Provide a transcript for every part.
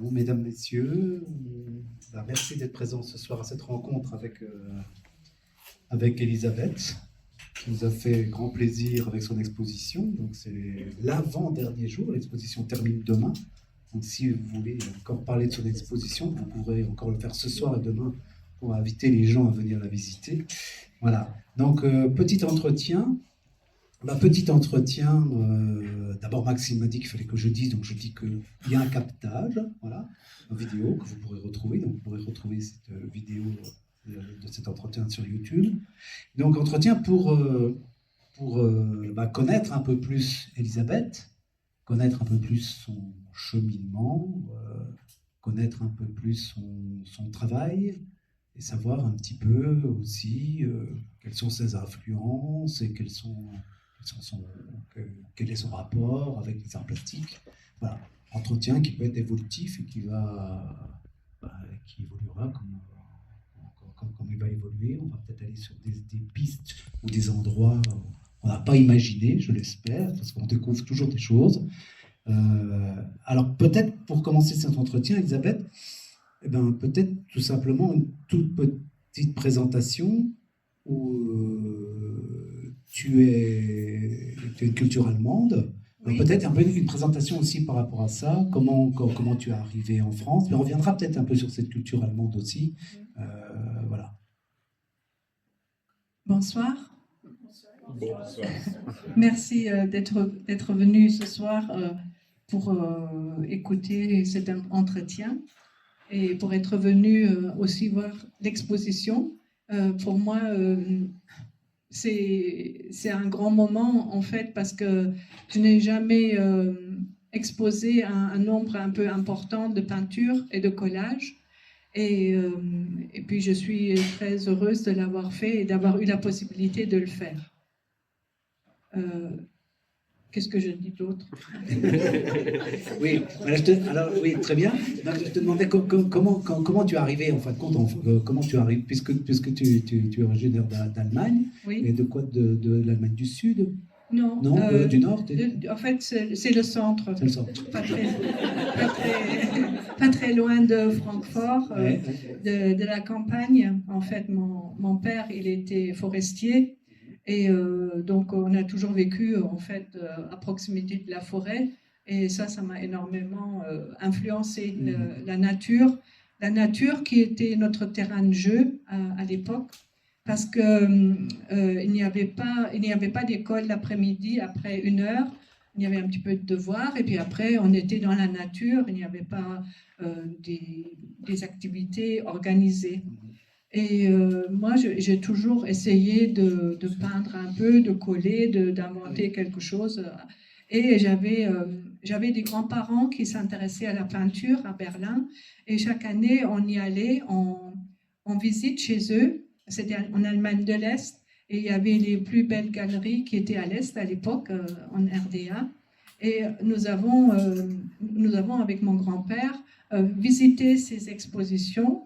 Bon, mesdames, messieurs, merci d'être présents ce soir à cette rencontre avec Elisabeth, qui nous a fait grand plaisir avec son exposition. Donc c'est l'avant-dernier jour, l'exposition termine demain. Donc si vous voulez encore parler de son exposition, vous pourrez encore le faire ce soir et demain pour inviter les gens à venir la visiter. Voilà, donc petit entretien. D'abord Maxime m'a dit qu'il fallait que je dise, donc je dis qu'il y a un captage, voilà, en vidéo que vous pourrez retrouver, donc vous pourrez retrouver cette vidéo de cet entretien sur YouTube. Donc entretien pour connaître un peu plus Elisabeth, connaître un peu plus son cheminement, connaître un peu plus son travail, et savoir un petit peu aussi quelles sont ses influences et quel est son rapport avec les arts plastiques. Voilà, entretien qui peut être évolutif et qui évoluera comme il va évoluer. On va peut-être aller sur des pistes ou des endroits qu'on n'a pas imaginés, je l'espère, parce qu'on découvre toujours des choses. Alors peut-être pour commencer cet entretien, Elisabeth, peut-être tout simplement une toute petite présentation où tu es une culture allemande. Oui. Peut-être un peu une présentation aussi par rapport à ça, comment tu es arrivé en France, mais on reviendra peut-être un peu sur cette culture allemande aussi. Voilà. Bonsoir. Bonsoir. Merci d'être venu ce soir pour écouter cet entretien et pour être venu aussi voir l'exposition. Pour moi, c'est un grand moment en fait parce que je n'ai jamais exposé un nombre un peu important de peintures et de collages. Et puis je suis très heureuse de l'avoir fait et d'avoir eu la possibilité de le faire. Qu'est-ce que je dis d'autre? Oui, oui, très bien. Donc, je te demandais comment tu es arrivé, en fin de compte, comment tu arrives, puisque tu es originaire d'Allemagne, oui. Et de quoi? De l'Allemagne du Sud? Non, du Nord? En fait, c'est le centre. C'est le centre. Pas très loin de Francfort, de la campagne. En fait, mon père, il était forestier. Et donc, on a toujours vécu en fait à proximité de la forêt, et ça m'a énormément influencé. La nature qui était notre terrain de jeu à l'époque, parce que il n'y avait pas d'école l'après-midi après 1 heure. Il y avait un petit peu de devoirs, et puis après, on était dans la nature. Il n'y avait pas des activités organisées. Et moi, j'ai toujours essayé de peindre un peu, de coller, d'inventer quelque chose. Et j'avais des grands-parents qui s'intéressaient à la peinture à Berlin. Et chaque année, on y allait en visite chez eux. C'était en Allemagne de l'Est. Et il y avait les plus belles galeries qui étaient à l'Est à l'époque, en RDA. Et nous avons avec mon grand-père, visité ces expositions.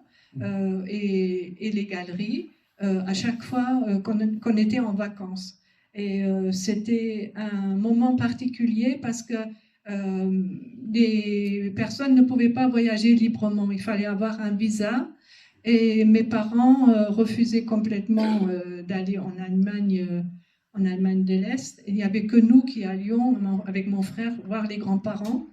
Et les galeries à chaque fois qu'on était en vacances. Et c'était un moment particulier parce que les personnes ne pouvaient pas voyager librement. Il fallait avoir un visa. Et mes parents refusaient complètement d'aller en Allemagne de l'Est. Il n'y avait que nous qui allions, avec mon frère, voir les grands-parents,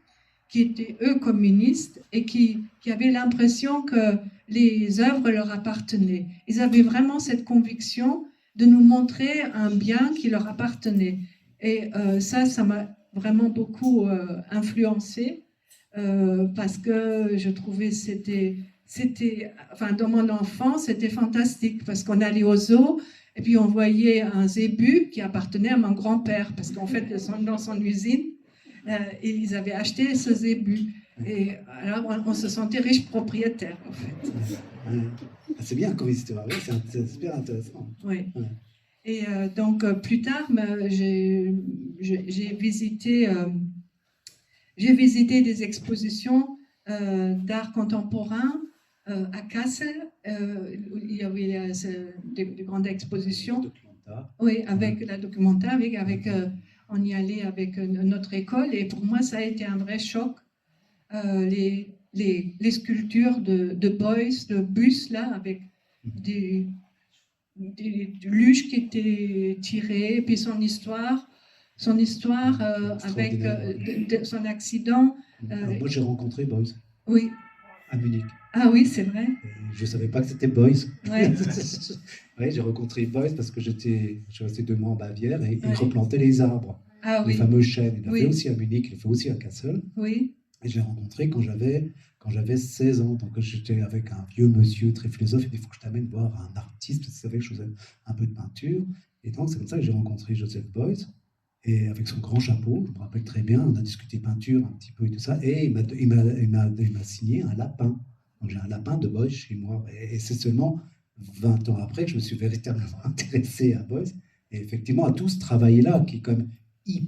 qui étaient eux communistes et qui avaient l'impression que les œuvres leur appartenaient. Ils avaient vraiment cette conviction de nous montrer un bien qui leur appartenait. Et ça m'a vraiment beaucoup influencée parce que je trouvais dans mon enfance, c'était fantastique parce qu'on allait au zoo et puis on voyait un zébu qui appartenait à mon grand-père parce qu'en fait, dans son usine, ils avaient acheté ce zébu. Et alors, on se sentait riche propriétaire, en fait. C'est bien comme histoire, oui, c'est super intéressant. Oui. Ouais. Et donc, plus tard, j'ai visité des expositions d'art contemporain à Kassel. Il y avait des grandes expositions. Oui, avec la Documenta, on y allait avec notre école, et pour moi, ça a été un vrai choc. les sculptures de Beuys, de bus, là, avec des luges qui étaient tirées, puis son histoire avec son accident. Alors moi, j'ai rencontré Beuys. Oui. À Munich. Ah oui, c'est vrai. Je ne savais pas que c'était Beuys. Ouais. Ouais, j'ai rencontré Beuys parce que je suis resté 2 mois en Bavière et il replantait les arbres, les fameux chênes. Il l'a fait aussi à Munich, il l'a fait aussi à Kassel. Oui. Et je l'ai rencontré quand j'avais 16 ans. Donc j'étais avec un vieux monsieur très philosophe. Il dit, il faut que je t'amène voir un artiste, parce qu'il savait que je faisais un peu de peinture. Et donc c'est comme ça que j'ai rencontré Joseph Beuys. Et avec son grand chapeau, je me rappelle très bien, on a discuté peinture un petit peu et tout ça. Et il m'a signé un lapin. Donc j'ai un lapin de Beuys chez moi. Et c'est seulement 20 ans après que je me suis véritablement intéressé à Beuys. Et effectivement, à tout ce travail-là, qui est comme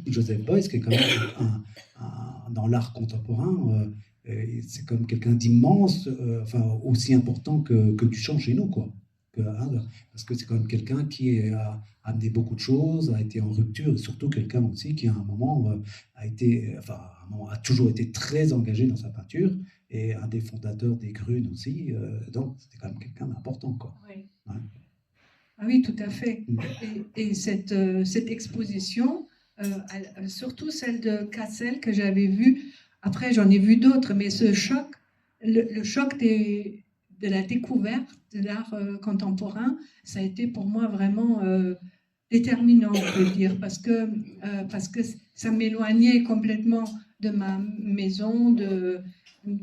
Joseph Beuys, qui est quand même dans l'art contemporain, c'est comme quelqu'un d'immense, enfin aussi important que Duchamp chez nous, quoi. Parce que c'est quand même quelqu'un qui a amené beaucoup de choses, a été en rupture, et surtout quelqu'un aussi qui à un moment a toujours été très engagé dans sa peinture, et un des fondateurs des Grunes aussi, donc c'était quand même quelqu'un d'important, quoi. Oui. Ouais. Ah oui, tout à fait. Et cette exposition, surtout celle de Kassel que j'avais vue, après j'en ai vu d'autres, mais ce choc, le choc de la découverte de l'art contemporain, ça a été pour moi vraiment déterminant, on peut dire, parce que ça m'éloignait complètement de ma maison, de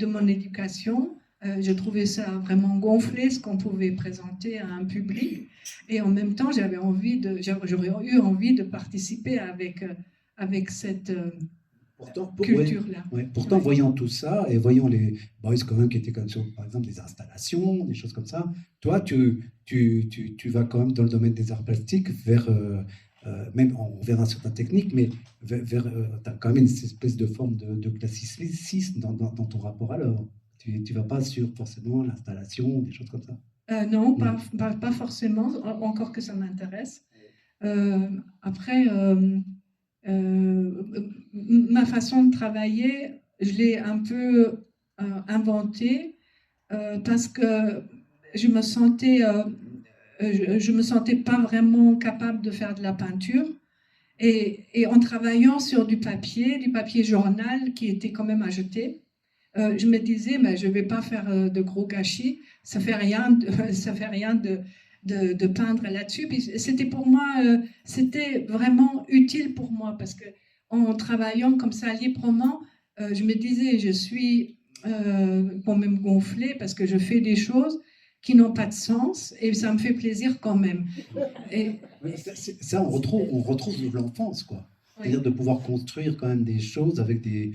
mon éducation. Je trouvais ça vraiment gonflé, ce qu'on pouvait présenter à un public. Et en même temps, j'aurais eu envie de participer avec cette culture-là. Pourtant, voyant tout ça et voyant les Boys quand même qui étaient comme sur, par exemple, des installations, des choses comme ça, toi, tu vas quand même dans le domaine des arts plastiques vers, même on verra certaines techniques, mais tu as quand même une espèce de forme de classicisme dans ton rapport à l'œuvre. Tu vas pas sur forcément l'installation, des choses comme ça. Non, pas forcément, encore que ça m'intéresse. Après, ma façon de travailler, je l'ai un peu inventée parce que je me sentais pas vraiment capable de faire de la peinture. Et en travaillant sur du papier journal qui était quand même à jeter, je me disais, mais je ne vais pas faire de gros gâchis, ça fait rien de peindre là-dessus. C'était pour moi, c'était vraiment utile pour moi parce que en travaillant comme ça librement, je me disais, je suis quand même gonflée parce que je fais des choses qui n'ont pas de sens et ça me fait plaisir quand même. Et ça, on retrouve l'enfance, quoi. C'est-à-dire de pouvoir construire quand même des choses avec des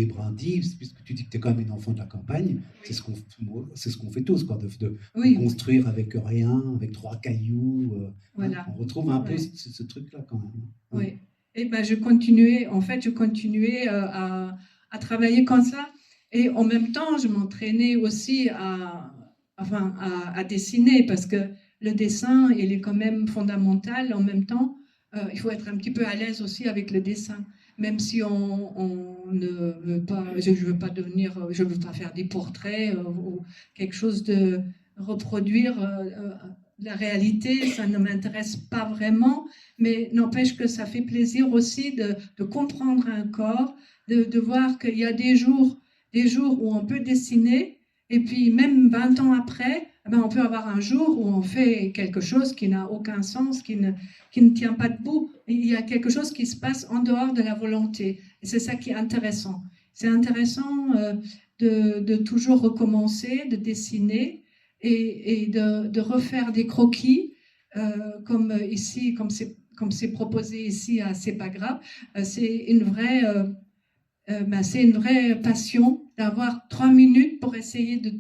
brindilles, puisque tu dis que tu es quand même une enfant de la campagne, c'est ce qu'on fait tous, quoi, de construire avec rien, avec 3 cailloux. Voilà. On retrouve un peu ce truc-là quand même. Oui. Et ben je continuais à travailler comme ça. Et en même temps, je m'entraînais aussi à dessiner, parce que le dessin, il est quand même fondamental. En même temps, il faut être un petit peu à l'aise aussi avec le dessin, même si on ne veut pas, je veux pas faire des portraits ou quelque chose de reproduire la réalité, ça ne m'intéresse pas vraiment, mais n'empêche que ça fait plaisir aussi de comprendre un corps, de voir qu'il y a des jours où on peut dessiner, et puis même 20 ans après, on peut avoir un jour où on fait quelque chose qui n'a aucun sens, qui ne tient pas debout. Il y a quelque chose qui se passe en dehors de la volonté. Et c'est ça qui est intéressant. C'est intéressant de toujours recommencer, de dessiner et de refaire des croquis, comme ici, comme c'est proposé ici à C'est pas grave. C'est une vraie passion d'avoir 3 minutes pour essayer de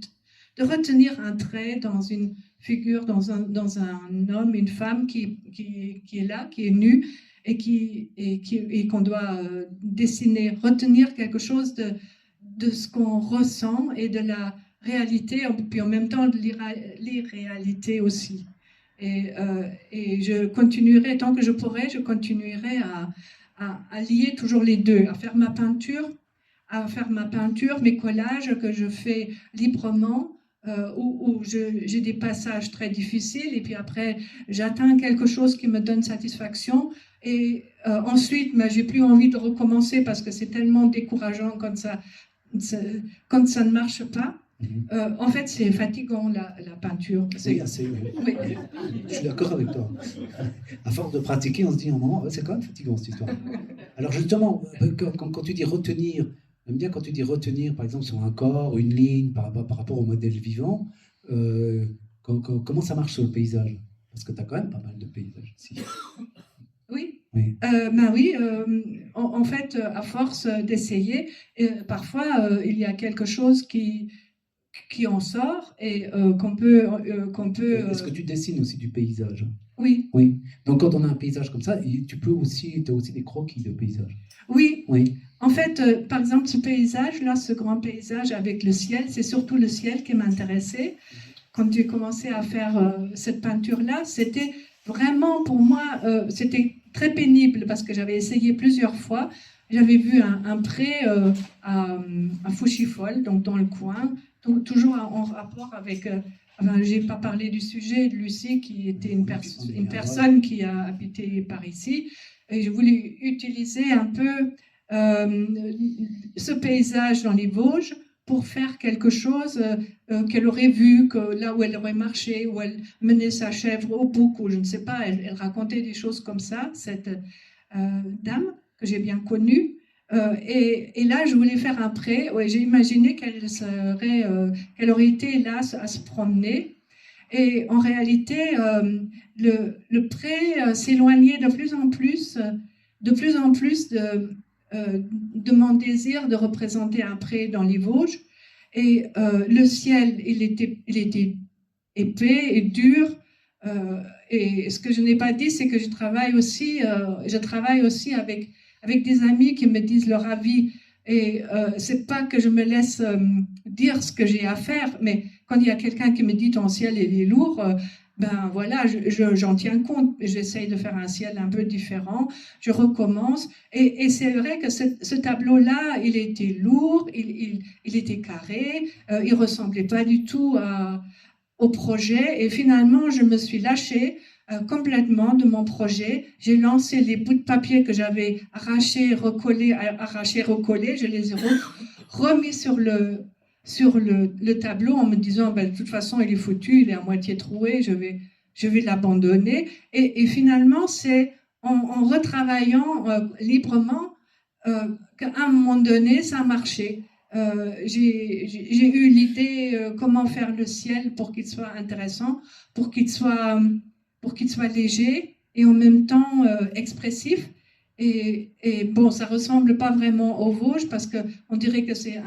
retenir un trait dans une figure, dans un homme, une femme qui est là, qui est nue, et qu'on doit dessiner, retenir quelque chose de ce qu'on ressent et de la réalité, puis en même temps de l'irréalité aussi. Et je continuerai, tant que je pourrai, je continuerai à lier toujours les deux, à faire ma peinture à faire ma peinture, mes collages que je fais librement, où j'ai des passages très difficiles et puis après j'atteins quelque chose qui me donne satisfaction et ensuite j'ai plus envie de recommencer parce que c'est tellement décourageant quand ça ne marche pas. En fait, c'est fatigant la peinture. Oui, assez, oui. Oui. Je suis d'accord avec toi. À force de pratiquer, on se dit à un moment, c'est quand même fatigant cette histoire. Alors justement, quand tu dis retenir, j'aime bien quand tu dis retenir, par exemple, sur un corps, une ligne, par rapport au modèle vivant, comment ça marche sur le paysage? Parce que tu as quand même pas mal de paysages ici. Oui. Oui. Oui, en fait, à force d'essayer, parfois il y a quelque chose qui en sort et qu'on peut. Est-ce que tu dessines aussi du paysage? Oui. Oui. Donc quand on a un paysage comme ça, tu as aussi des croquis de paysage. Oui. Oui. En fait, par exemple, ce paysage-là, ce grand paysage avec le ciel, c'est surtout le ciel qui m'intéressait. Quand j'ai commencé à faire cette peinture-là, c'était vraiment pour moi, c'était très pénible parce que j'avais essayé plusieurs fois. J'avais vu un pré à Fouchifol, donc dans le coin, donc toujours en rapport avec. Enfin, j'ai pas parlé du sujet de Lucie, qui était une personne qui a habité par ici. Et je voulais utiliser un peu ce paysage dans les Vosges pour faire quelque chose qu'elle aurait vu, que là où elle aurait marché, où elle menait sa chèvre au bouc, ou je ne sais pas, elle racontait des choses comme ça, cette dame que j'ai bien connue. Et là, je voulais faire un pré. Ouais, j'ai imaginé qu'elle aurait été là à se promener. Et en réalité, le pré s'éloignait de plus en plus de mon désir de représenter un pré dans les Vosges. Et le ciel, il était épais et dur. Et ce que je n'ai pas dit, c'est que je travaille aussi avec des amis qui me disent leur avis. Et c'est pas que je me laisse dire ce que j'ai à faire, mais quand il y a quelqu'un qui me dit ton ciel il est lourd, ben voilà, j'en tiens compte. J'essaye de faire un ciel un peu différent. Je recommence. Et c'est vrai que ce tableau-là, il était lourd, il était carré, il ressemblait pas du tout au projet. Et finalement, je me suis lâchée complètement de mon projet. J'ai lancé les bouts de papier que j'avais arrachés, recollés, je les ai remis sur le tableau en me disant, ben, de toute façon, il est foutu, il est à moitié troué, je vais l'abandonner. Et finalement, c'est en retravaillant librement qu'à un moment donné, ça a marché. J'ai eu l'idée comment faire le ciel pour qu'il soit intéressant, pour qu'il soit léger et en même temps expressif. Et bon, ça ressemble pas vraiment aux Vosges parce qu'on dirait que c'est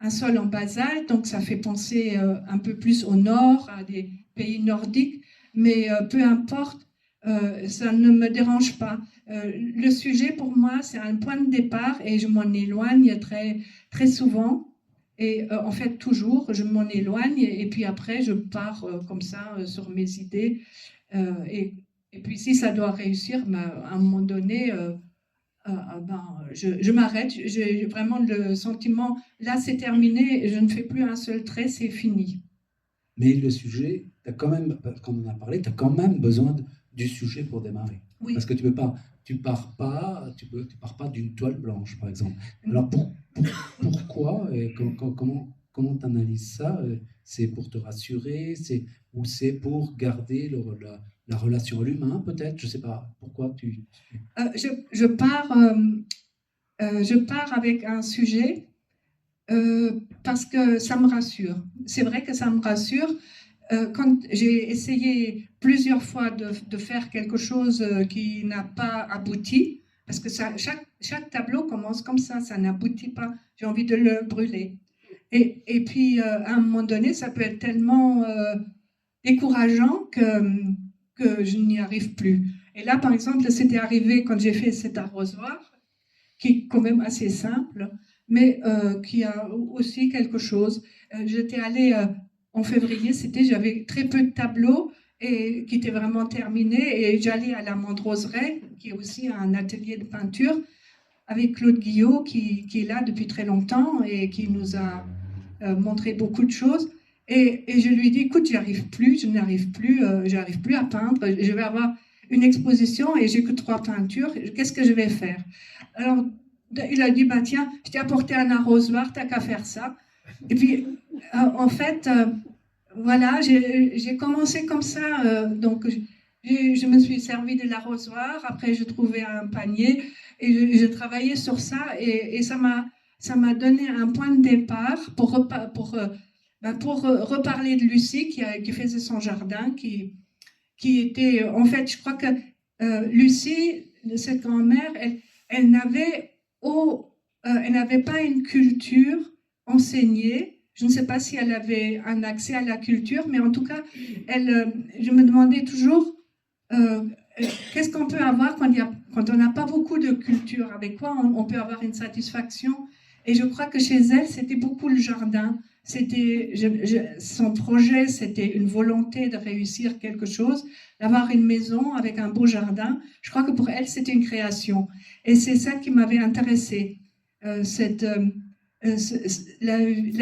un sol en basalte, donc ça fait penser un peu plus au nord, à des pays nordiques, mais peu importe, ça ne me dérange pas. Le sujet pour moi, c'est un point de départ et je m'en éloigne très, très souvent. Et en fait, toujours, je m'en éloigne et puis après, je pars comme ça sur mes idées. Et puis, si ça doit réussir, ben, à un moment donné, je m'arrête. J'ai vraiment le sentiment, là, c'est terminé, je ne fais plus un seul trait, c'est fini. Mais le sujet, as quand même, comme on en a parlé, tu as quand même besoin du sujet pour démarrer. Oui. Parce que tu pars pas d'une toile blanche, par exemple. Alors pourquoi et comment tu analyses ça? C'est pour te rassurer, ou c'est pour garder la relation à l'humain, peut-être? Je sais pas. Pourquoi tu... Je pars avec un sujet parce que ça me rassure. C'est vrai que ça me rassure. Quand j'ai essayé plusieurs fois de faire quelque chose qui n'a pas abouti, parce que chaque tableau commence comme ça n'aboutit pas, j'ai envie de le brûler. Et puis, à un moment donné, ça peut être tellement décourageant que je n'y arrive plus. Et là, par exemple, c'était arrivé quand j'ai fait cet arrosoir, qui est quand même assez simple, mais qui a aussi quelque chose. J'étais allée en février, j'avais très peu de tableaux et qui étaient vraiment terminés, et j'allais à la Mandroseraie, qui est aussi un atelier de peinture, avec Claude Guillot, qui est là depuis très longtemps et qui nous a montré beaucoup de choses. Et je lui dis, écoute, je n'arrive plus à peindre. Je vais avoir une exposition et j'ai que 3 peintures. Qu'est-ce que je vais faire? Alors, il a dit, bah tiens, je t'ai apporté un arrosoir, t'as qu'à faire ça. Et puis, en fait, voilà, j'ai commencé comme ça. Donc, je me suis servi de l'arrosoir. Après, je trouvais un panier et je travaillais sur ça. Et ça m'a donné un point de départ pour reparler de Lucie qui faisait son jardin, qui était, en fait, je crois que Lucie, cette grand-mère, elle n'avait pas une culture enseignée. Je ne sais pas si elle avait un accès à la culture, mais en tout cas, je me demandais toujours qu'est-ce qu'on peut avoir quand on n'a pas beaucoup de culture, avec quoi on peut avoir une satisfaction. Et je crois que chez elle, c'était beaucoup le jardin. Son projet, c'était une volonté de réussir quelque chose, d'avoir une maison avec un beau jardin. Je crois que pour elle, c'était une création. Et c'est ça qui m'avait intéressée. La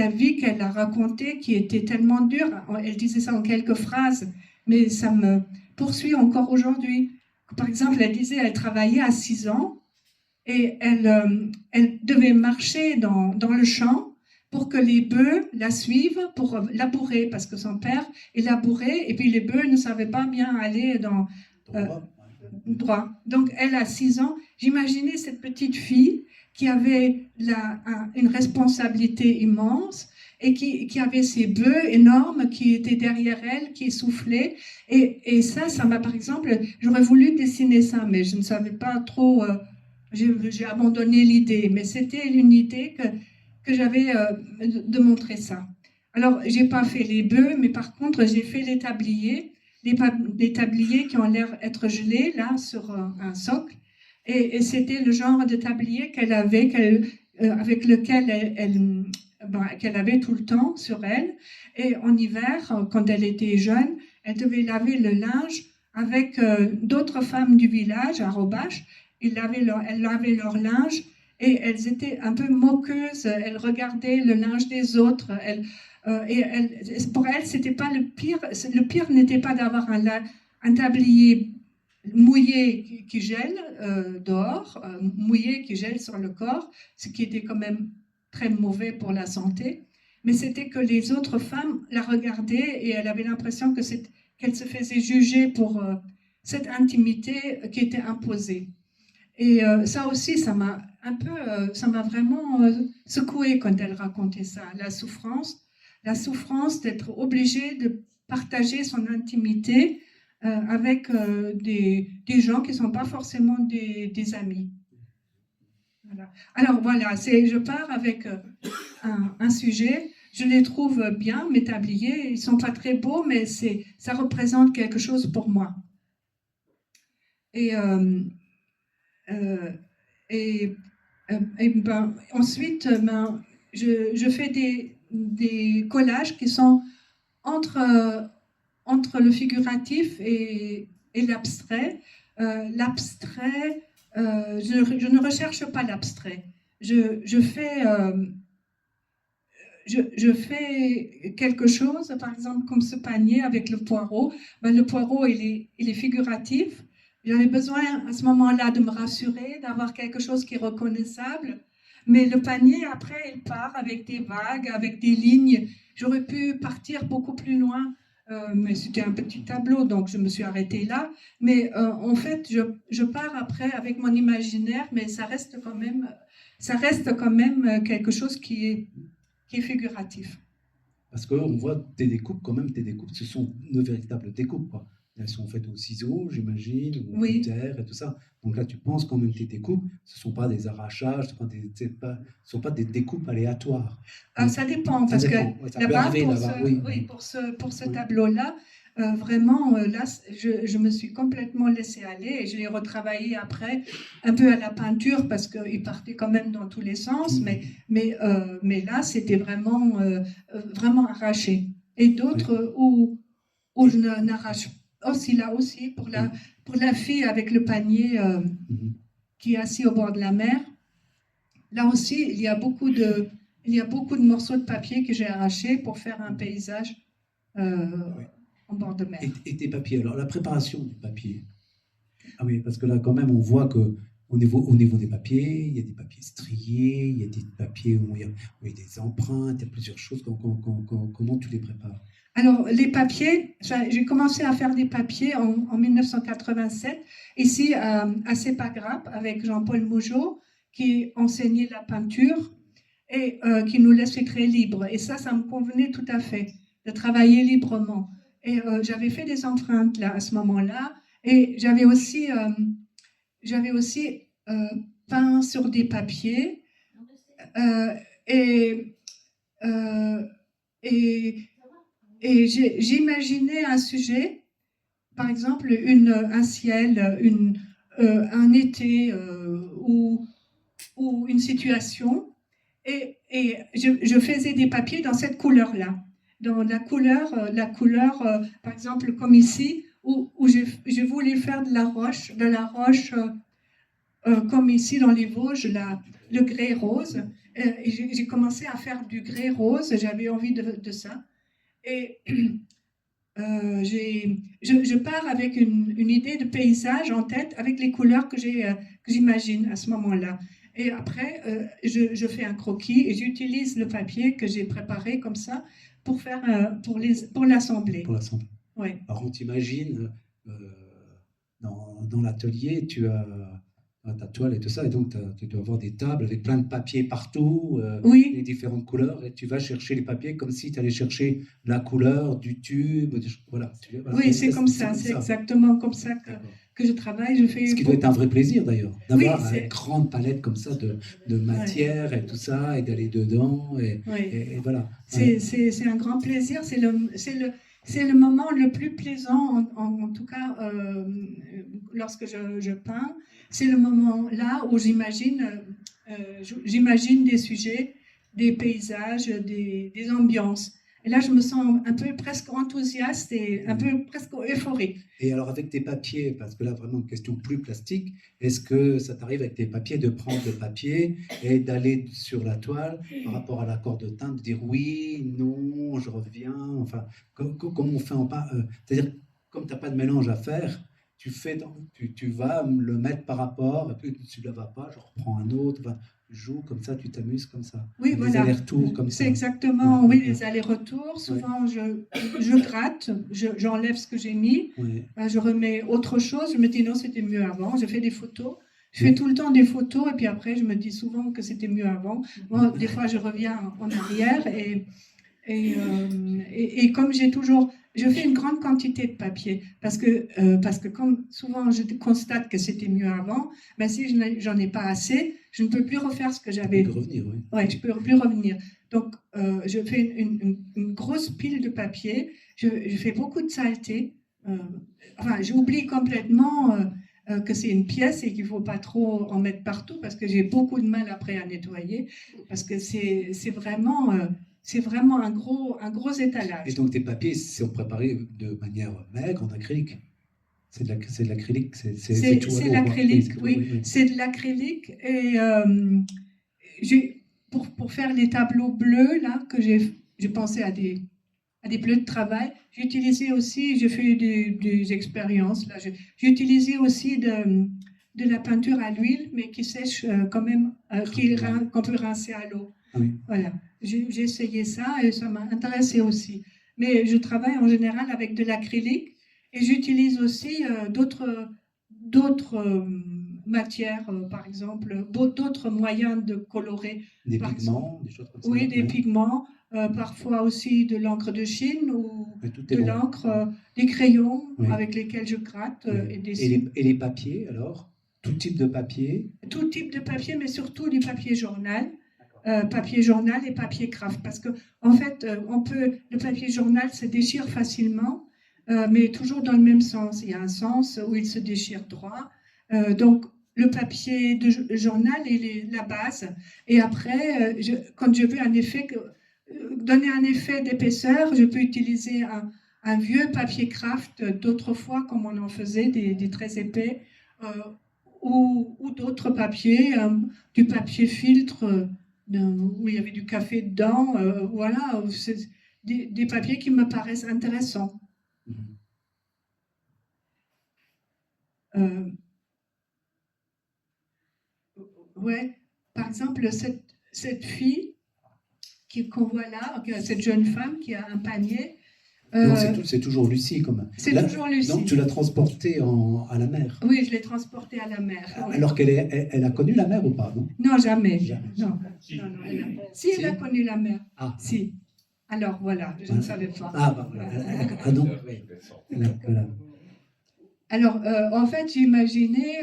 vie qu'elle a racontée, qui était tellement dure. Elle disait ça en quelques phrases, mais ça me poursuit encore aujourd'hui. Par exemple, elle disait qu'elle travaillait à 6 ans et elle devait marcher dans le champ pour que les bœufs la suivent pour labourer, parce que son père est labouré, et puis les bœufs ne savaient pas bien aller droit. Donc elle a 6 ans. J'imaginais cette petite fille qui avait une responsabilité immense et qui avait ces bœufs énormes qui étaient derrière elle, qui soufflaient. Et ça m'a, par exemple, j'aurais voulu dessiner ça, mais je ne savais pas trop, j'ai abandonné l'idée. Mais c'était une idée que j'avais de montrer ça. Alors, je n'ai pas fait les bœufs, mais par contre, j'ai fait les tabliers qui ont l'air être gelés, là, sur un socle. Et c'était le genre de tablier qu'elle avait, avec lequel qu'elle avait tout le temps sur elle. Et en hiver, quand elle était jeune, elle devait laver le linge avec d'autres femmes du village à Robache. Elles lavaient leur linge et elles étaient un peu moqueuses. Elles regardaient le linge des autres. Pour elles, c'était pas le pire. Le pire n'était pas d'avoir un tablier mouillé qui gèle dehors, mouillé qui gèle sur le corps, ce qui était quand même très mauvais pour la santé, mais c'était que les autres femmes la regardaient et elle avait l'impression qu'elle se faisait juger pour cette intimité qui était imposée. Et ça aussi, ça m'a vraiment secouée quand elle racontait ça, la souffrance d'être obligée de partager son intimité avec des gens qui ne sont pas forcément des amis. Voilà. Alors voilà, je pars avec un sujet, je les trouve bien, mes tabliers, ils ne sont pas très beaux, mais ça représente quelque chose pour moi. Et ensuite, je fais des collages qui sont entre le figuratif et l'abstrait. L'abstrait, je ne recherche pas l'abstrait. Je fais quelque chose, par exemple comme ce panier avec le poireau. Le poireau, il est figuratif. J'avais besoin à ce moment-là de me rassurer, d'avoir quelque chose qui est reconnaissable. Mais le panier, après, il part avec des vagues, avec des lignes. J'aurais pu partir beaucoup plus loin, mais c'était un petit tableau, donc je me suis arrêtée là. Mais en fait, je pars après avec mon imaginaire, mais ça reste quand même quelque chose qui est figuratif. Parce qu'on voit tes découpes, ce sont de véritables découpes, quoi. Elles sont faites au ciseau, j'imagine, ou au cutter et tout ça. Donc là, tu penses quand même tes découpes, ce ne sont pas des arrachages, ce ne sont pas des découpes aléatoires. Donc, ça dépend, parce que là-bas, pour ce tableau-là, vraiment, là, je me suis complètement laissée aller et je l'ai retravaillé après, un peu à la peinture, parce qu'il partait quand même dans tous les sens, mais là, c'était vraiment arraché. Et d'autres où je n'arrache pas. Là aussi, pour la fille avec le panier qui est assis au bord de la mer, là aussi, il y a beaucoup de morceaux de papier que j'ai arrachés pour faire un paysage Oui. en bord de mer. Et tes papiers, alors la préparation du papier. Ah oui, parce que là, quand même, on voit que au niveau des papiers, il y a des papiers striés, il y a des papiers où il y a des empreintes, il y a plusieurs choses. Comment tu les prépares? Alors, les papiers, j'ai commencé à faire des papiers en 1987, ici à Sépagrappe, avec Jean-Paul Mougeot, qui enseignait la peinture et qui nous laissait très libres. Et ça me convenait tout à fait, de travailler librement. Et j'avais fait des empreintes là, à ce moment-là, et j'avais aussi peint sur des papiers, euh, et, euh, et et j'imaginais un sujet, par exemple un ciel, un été ou une situation, et je faisais des papiers dans cette couleur-là, dans la couleur par exemple comme ici, où je voulais faire de la roche comme ici dans les Vosges, le grès rose. Et j'ai commencé à faire du grès rose, j'avais envie de ça. Et je pars avec une idée de paysage en tête, avec les couleurs que j'imagine à ce moment-là. Et après, je fais un croquis et j'utilise le papier que j'ai préparé comme ça pour l'assembler. Pour l'assembler. Ouais. Alors, on t'imagine, dans l'atelier, tu as ta toile et tout ça, et donc tu dois avoir des tables avec plein de papiers partout, Oui. les différentes couleurs, et tu vas chercher les papiers comme si tu allais chercher la couleur du tube. Voilà. Oui, c'est comme ça, c'est exactement comme ça que je travaille. Ce qui doit être un vrai plaisir d'ailleurs, d'avoir Oui, une grande palette comme ça de matière et tout ça, et d'aller dedans, et voilà. C'est un grand plaisir, c'est le moment le plus plaisant, en tout cas lorsque je peins. C'est le moment là où j'imagine des sujets, des paysages, des ambiances. Et là, je me sens un peu presque enthousiaste et un peu presque euphorique. Et alors avec tes papiers, parce que là vraiment une question plus plastique, est-ce que ça t'arrive avec tes papiers de prendre le papier et d'aller sur la toile par rapport à l'accord de teinte, de dire oui, non, je reviens, enfin, comme on fait en pas, c'est-à-dire comme tu n'as pas de mélange à faire, tu vas le mettre par rapport, et puis si tu ne la vas pas, je reprends un autre, enfin, joue comme ça, tu t'amuses comme ça. Oui, et voilà. des allers-retours comme ça. C'est exactement, oui, les allers-retours. Souvent, je gratte, j'enlève ce que j'ai mis, je remets autre chose, je me dis non, c'était mieux avant, je fais des photos. Je fais tout le temps des photos et puis après, je me dis souvent que c'était mieux avant. Bon, des fois, je reviens en arrière et comme je fais une grande quantité de papier parce que comme souvent je constate que c'était mieux avant, ben si j'en ai pas assez, je ne peux plus refaire ce que j'avais. Tu peux revenir, oui. Ouais, je peux plus revenir. Donc je fais une grosse pile de papier, je fais beaucoup de saleté. Enfin, j'oublie complètement que c'est une pièce et qu'il ne faut pas trop en mettre partout parce que j'ai beaucoup de mal après à nettoyer parce que c'est vraiment un gros étalage. Et donc tes papiers sont préparés de manière maigre en acrylique. C'est de l'acrylique, c'est tout à l'eau. C'est l'acrylique, oui. Oui. C'est de l'acrylique et pour faire les tableaux bleus là que j'ai pensé à des bleus de travail. J'ai utilisé aussi, j'ai fait des expériences là. J'ai utilisé aussi de la peinture à l'huile, mais qui sèche quand même, qu'on peut rincer à l'eau. Oui. Voilà. J'ai essayé ça et ça m'a intéressé aussi. Mais je travaille en général avec de l'acrylique et j'utilise aussi d'autres matières, par exemple, d'autres moyens de colorer. Des pigments, des choses comme ça. Oui, des pigments, parfois aussi de l'encre de Chine ou de l'encre, des crayons avec lesquels je gratte. Et les papiers, alors? Tout type de papier? Tout type de papier, mais surtout du papier journal. Papier journal et papier craft. Parce que, en fait, le papier journal se déchire facilement, mais toujours dans le même sens. Il y a un sens où il se déchire droit. Donc, le papier de journal est la base. Et après, quand je veux donner un effet d'épaisseur, je peux utiliser un vieux papier craft d'autrefois, comme on en faisait, des très épais. ou d'autres papiers, du papier filtre où il y avait du café dedans, voilà, c'est des papiers qui me paraissent intéressants. Ouais, par exemple, cette fille qu'on voit là, cette jeune femme qui a un panier. Donc c'est toujours Lucie, quand même. C'est toujours Lucie. Donc tu l'as transportée à la mer. Oui, je l'ai transportée à la mer. Alors elle a connu la mer ou pas, non? Non, jamais. Non. Si. Non, si, elle a connu la mer. Ah. Si. Alors voilà, je ne savais pas. Ah, bah voilà. Ah non, voilà. Alors, en fait, j'imaginais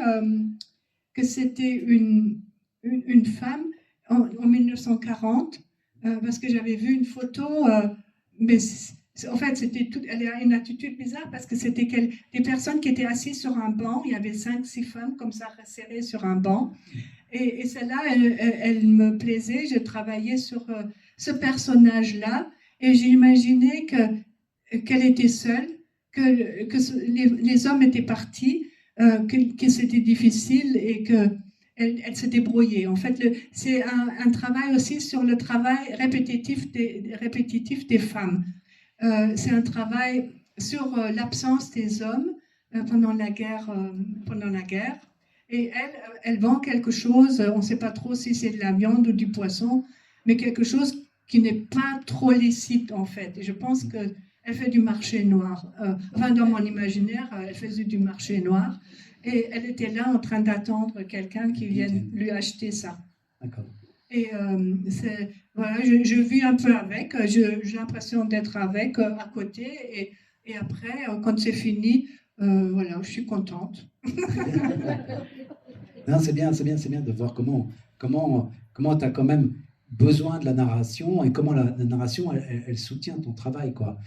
que c'était une femme en 1940, parce que j'avais vu une photo, mais en fait, elle a une attitude bizarre parce que c'était des personnes qui étaient assises sur un banc. Il y avait 5-6 femmes comme ça, serrées sur un banc. Et celle-là, elle me plaisait. Je travaillais sur ce personnage-là et j'imaginais qu'elle était seule, que les hommes étaient partis, que c'était difficile et qu'elle se débrouillait. En fait, c'est un travail aussi sur le travail répétitif des femmes. C'est un travail sur l'absence des hommes pendant la guerre. Et elle vend quelque chose, on ne sait pas trop si c'est de la viande ou du poisson, mais quelque chose qui n'est pas trop licite en fait. Et je pense qu'elle fait du marché noir. Enfin, dans mon imaginaire, elle faisait du marché noir. Et elle était là en train d'attendre quelqu'un qui vienne lui acheter ça. D'accord. Et voilà, je vis un peu avec, j'ai l'impression d'être avec à côté. Et après, quand c'est fini, voilà, je suis contente. Non, c'est bien de voir comment tu as quand même besoin de la narration et comment la narration, elle soutient ton travail, quoi.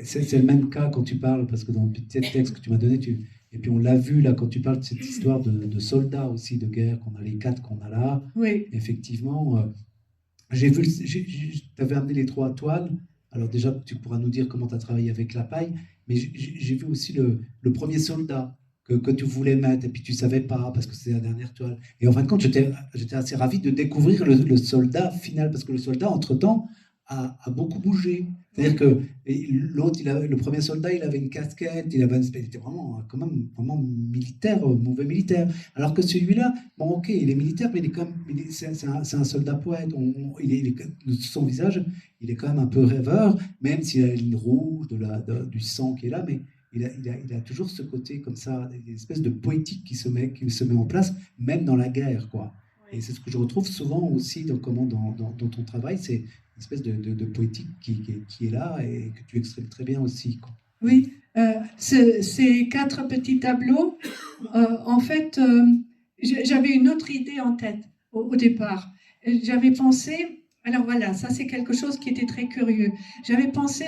C'est le même cas quand tu parles, parce que dans le petit texte que tu m'as donné, et puis on l'a vu là, quand tu parles de cette histoire de soldats aussi, de guerre, qu'on a les 4 qu'on a là. Oui. Effectivement, j'ai vu, tu avais amené les 3 toiles. Alors déjà, tu pourras nous dire comment tu as travaillé avec la paille, mais j'ai vu aussi le premier soldat que tu voulais mettre, et puis tu ne savais pas, parce que c'était la dernière toile. Et en fin de compte, j'étais assez ravi de découvrir le soldat final, parce que le soldat, entre-temps, a beaucoup bougé. C'est-à-dire que l'autre, le premier soldat, il avait une casquette, il était vraiment, quand même, vraiment militaire, mauvais militaire. Alors que celui-là, bon, ok, il est militaire, mais c'est un soldat poète. Son visage, il est quand même un peu rêveur, même s'il a la ligne rouge du sang qui est là, mais il a toujours ce côté comme ça, une espèce de poétique qui se met en place, même dans la guerre, quoi. Et c'est ce que je retrouve souvent aussi dans ton travail, c'est une espèce de poétique qui est là et que tu exprimes très bien aussi, quoi. Oui, ces 4 petits tableaux, en fait, j'avais une autre idée en tête au départ. J'avais pensé, alors voilà, ça c'est quelque chose qui était très curieux. J'avais pensé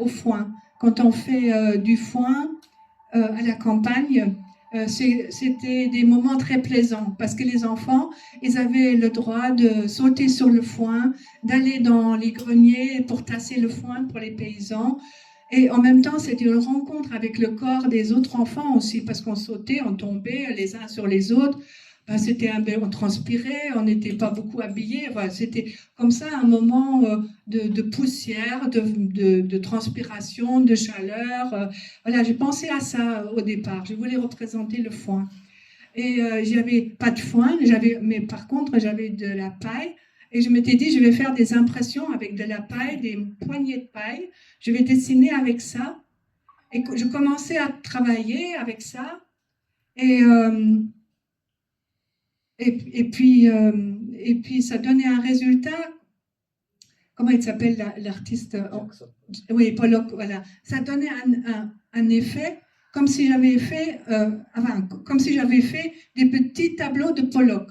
au foin. Quand on fait du foin à la campagne, c'était des moments très plaisants parce que les enfants, ils avaient le droit de sauter sur le foin, d'aller dans les greniers pour tasser le foin pour les paysans. Et en même temps, c'était une rencontre avec le corps des autres enfants aussi, parce qu'on sautait, on tombait les uns sur les autres. On transpirait, on n'était pas beaucoup habillés. Enfin, c'était comme ça un moment de poussière, de transpiration, de chaleur. Voilà, j'ai pensé à ça au départ. Je voulais représenter le foin. Et j'avais pas de foin, mais par contre, j'avais de la paille. Et je m'étais dit, je vais faire des impressions avec de la paille, des poignées de paille. Je vais dessiner avec ça. Et je commençais à travailler avec ça. Et puis, ça donnait un résultat. Comment il s'appelle l'artiste? Oui, Pollock, voilà. Ça donnait un effet comme si j'avais fait, des petits tableaux de Pollock.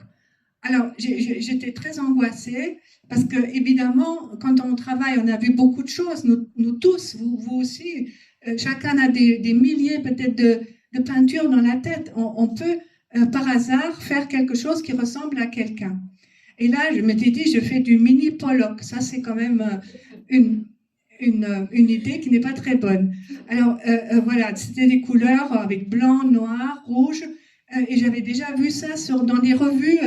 Alors, j'étais très angoissée parce que, évidemment, quand on travaille, on a vu beaucoup de choses, nous tous, vous aussi. Chacun a des milliers peut-être de peintures dans la tête. On peut par hasard faire quelque chose qui ressemble à quelqu'un. Et là, je m'étais dit, je fais du mini Pollock. Ça, c'est quand même une idée qui n'est pas très bonne. Alors, voilà, c'était des couleurs avec blanc, noir, rouge. Et j'avais déjà vu ça dans des revues.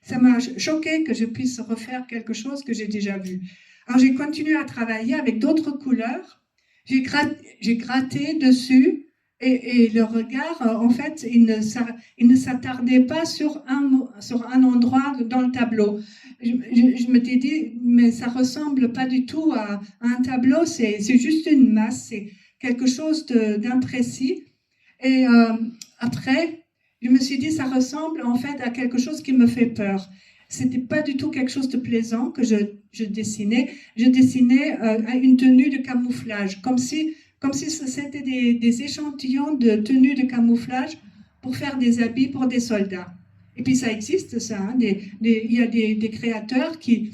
Ça m'a choqué que je puisse refaire quelque chose que j'ai déjà vu. Alors j'ai continué à travailler avec d'autres couleurs. J'ai gratté dessus et le regard, en fait, il ne s'attardait pas sur un endroit dans le tableau. Je m'étais dit, mais ça ressemble pas du tout à un tableau, c'est juste une masse, c'est quelque chose d'imprécis. Et après, je me suis dit, ça ressemble en fait à quelque chose qui me fait peur. C'était pas du tout quelque chose de plaisant que je dessinais. Je dessinais une tenue de camouflage, comme si c'était des échantillons de tenues de camouflage pour faire des habits pour des soldats. Et puis ça existe, ça. Hein, il y a des créateurs qui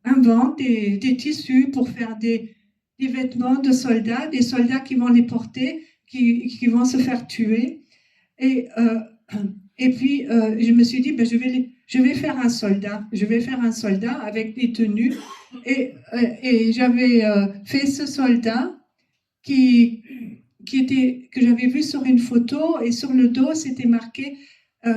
inventent des tissus pour faire des vêtements de soldats, des soldats qui vont les porter, qui vont se faire tuer. Et puis, je me suis dit, ben, je vais faire un soldat. Je vais faire un soldat avec des tenues. Et j'avais fait ce soldat que j'avais vu sur une photo. Et sur le dos, c'était marqué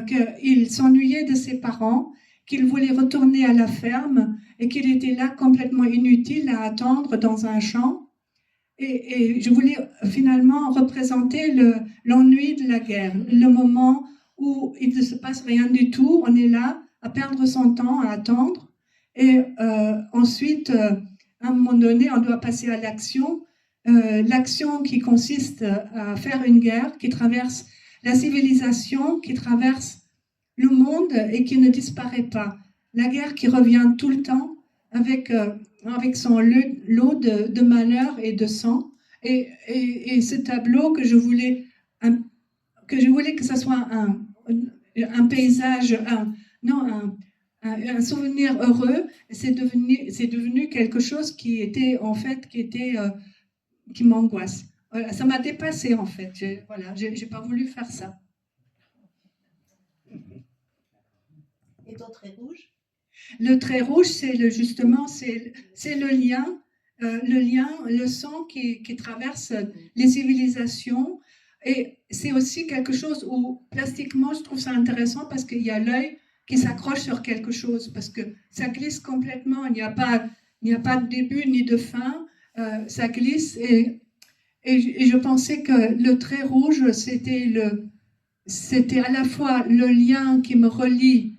qu'il s'ennuyait de ses parents, qu'il voulait retourner à la ferme et qu'il était là complètement inutile à attendre dans un champ. Et je voulais finalement représenter l'ennui de la guerre, le moment où il ne se passe rien du tout, on est là à perdre son temps, à attendre, et ensuite, à un moment donné, on doit passer à l'action, l'action qui consiste à faire une guerre qui traverse la civilisation, qui traverse le monde et qui ne disparaît pas. La guerre qui revient tout le temps avec son lot de malheur et de sang. Et ce tableau que je voulais que ça soit un paysage, un souvenir heureux, c'est devenu quelque chose qui m'angoisse. Voilà, ça m'a dépassé en fait. J'ai pas voulu faire ça. Et ton trait rouge? Le trait rouge, c'est le lien, le sang qui traverse les civilisations. Et c'est aussi quelque chose où, plastiquement, je trouve ça intéressant parce qu'il y a l'œil qui s'accroche sur quelque chose, parce que ça glisse complètement, il n'y a pas de début ni de fin, ça glisse. Et je pensais que le trait rouge, c'était à la fois le lien qui me relie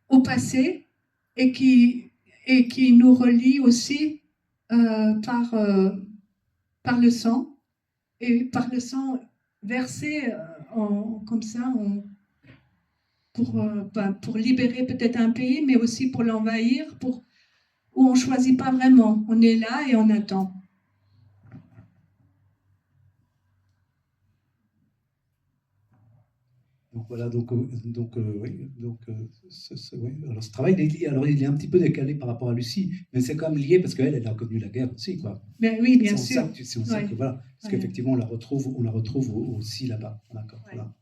au passé et qui nous relie aussi par le sang, et par le sang versé comme ça pour libérer peut-être un pays, mais aussi pour l'envahir, où on ne choisit pas vraiment, on est là et on attend. Donc voilà, oui, oui. Alors ce travail, il est un petit peu décalé par rapport à Lucie, mais c'est quand même lié parce qu'elle a connu la guerre aussi, quoi. Ben oui, bien sûr. C'est en ça que voilà, parce qu'effectivement on la retrouve aussi là-bas. D'accord. Ouais. Voilà.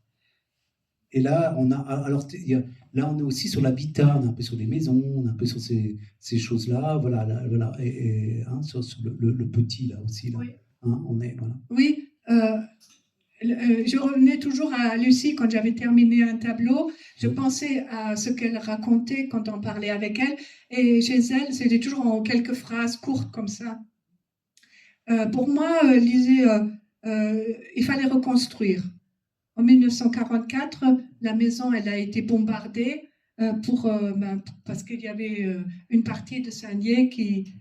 Et là, on est aussi sur l'habitat, on est un peu sur les maisons, on est un peu sur ces choses-là, voilà, sur le petit là aussi, là. Oui. Hein, on est voilà. Oui. Je revenais toujours à Lucie quand j'avais terminé un tableau. Je pensais à ce qu'elle racontait quand on parlait avec elle. Et chez elle, c'était toujours en quelques phrases courtes comme ça. Pour moi, elle disait il fallait reconstruire. En 1944, la maison elle a été bombardée parce qu'il y avait une partie de Saint-Nié qui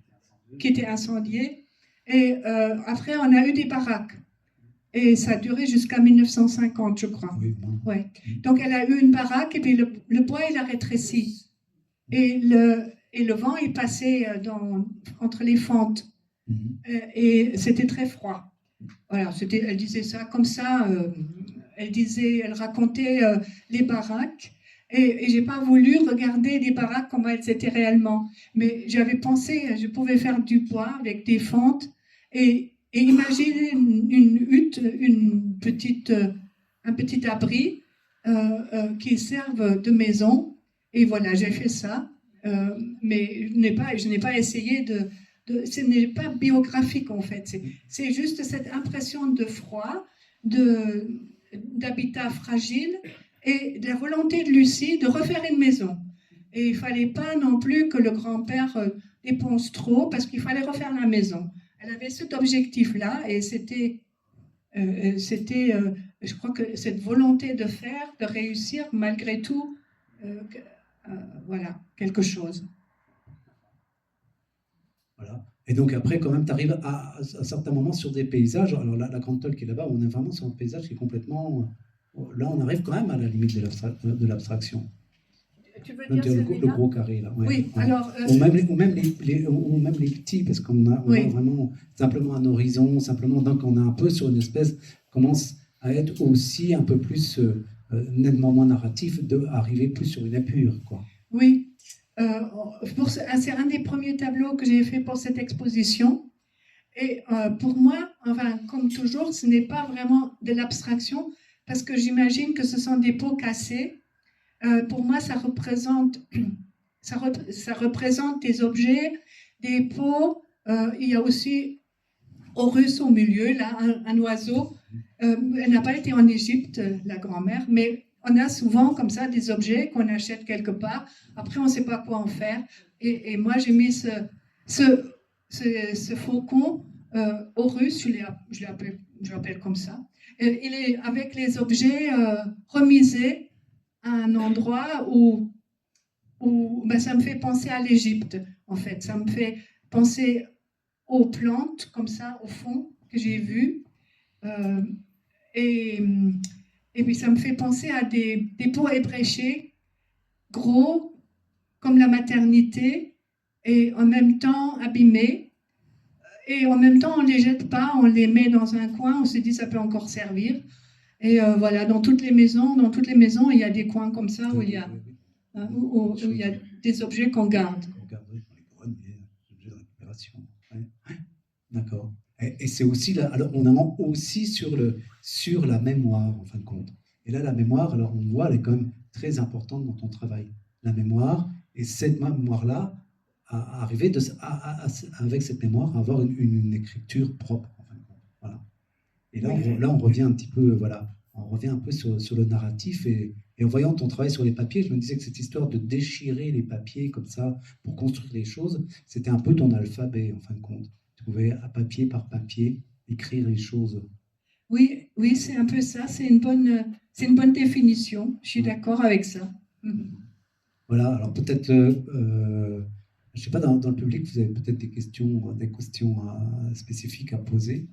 était incendiée. Et après, on a eu des baraques. Et ça a duré jusqu'à 1950, je crois. Oui, bon. Ouais. Donc, elle a eu une baraque et puis le bois, il a rétréci. Et le vent, il passait entre les fentes. Et c'était très froid. Voilà, elle disait ça comme ça. Elle racontait les baraques. Et j'ai pas voulu regarder les baraques comment elles étaient réellement. Mais j'avais pensé, je pouvais faire du bois avec des fentes et imaginez une hutte, un petit abri qui serve de maison. Et voilà, j'ai fait ça. Mais je n'ai pas essayé ce n'est pas biographique en fait. C'est juste cette impression de froid, d'habitat fragile et de la volonté de Lucie de refaire une maison. Et il ne fallait pas non plus que le grand-père dépense trop parce qu'il fallait refaire la maison. Elle avait cet objectif-là et c'était, je crois que cette volonté de faire, de réussir malgré tout, voilà, quelque chose. Voilà. Et donc après, quand même, tu arrives à certains moments sur des paysages. Alors la Grande Tolle qui est là-bas, on est vraiment sur un paysage qui est complètement... Là, on arrive quand même à la limite de l'abstraction. Tu veux Donc, dire le gros carré, là. Ouais, oui, ouais. alors... Ou même les petits, parce qu'on a oui. vraiment simplement un horizon, simplement, donc on est un peu sur une espèce, commence à être aussi un peu plus, nettement moins narratif, d'arriver plus sur une épure, quoi. Oui. C'est un des premiers tableaux que j'ai fait pour cette exposition. Et pour moi, enfin, comme toujours, ce n'est pas vraiment de l'abstraction, parce que j'imagine que ce sont des pots cassés. Pour moi, ça représente des objets, des pots. Il y a aussi Horus au milieu, là, un oiseau. Elle n'a pas été en Égypte, la grand-mère, mais on a souvent comme ça des objets qu'on achète quelque part. Après, on ne sait pas quoi en faire. Et moi, j'ai mis ce faucon, Horus, je l'appelle comme ça. Il est avec les objets remisés à un endroit où ben, ça me fait penser à l'Égypte, en fait. Ça me fait penser aux plantes, comme ça, au fond, que j'ai vues. Et puis, ça me fait penser à des pots ébréchés, gros, comme la maternité, et en même temps abîmés. Et en même temps, on ne les jette pas, on les met dans un coin, on se dit ça peut encore servir. Et voilà, dans toutes les maisons, il y a des coins comme ça où il y a, où il y a des objets qu'on garde. Qu'on garde dans les greniers, des objets de récupération. Ouais. D'accord. Et c'est aussi là, alors on est aussi sur la mémoire en fin de compte. Et là, la mémoire, alors on voit, elle est quand même très importante dans ton travail. La mémoire, et cette mémoire-là, à arriver avec cette mémoire, à avoir une écriture propre en fin de compte. Voilà. Et là, on revient un petit peu, voilà, on revient un peu sur le narratif et en voyant ton travail sur les papiers, je me disais que cette histoire de déchirer les papiers comme ça pour construire les choses, c'était un peu ton alphabet en fin de compte. Tu pouvais, à papier par papier, écrire les choses. Oui, c'est un peu ça. C'est une bonne définition. Je suis d'accord avec ça. Voilà. Alors peut-être, je ne sais pas, dans le public, vous avez peut-être des questions spécifiques à poser.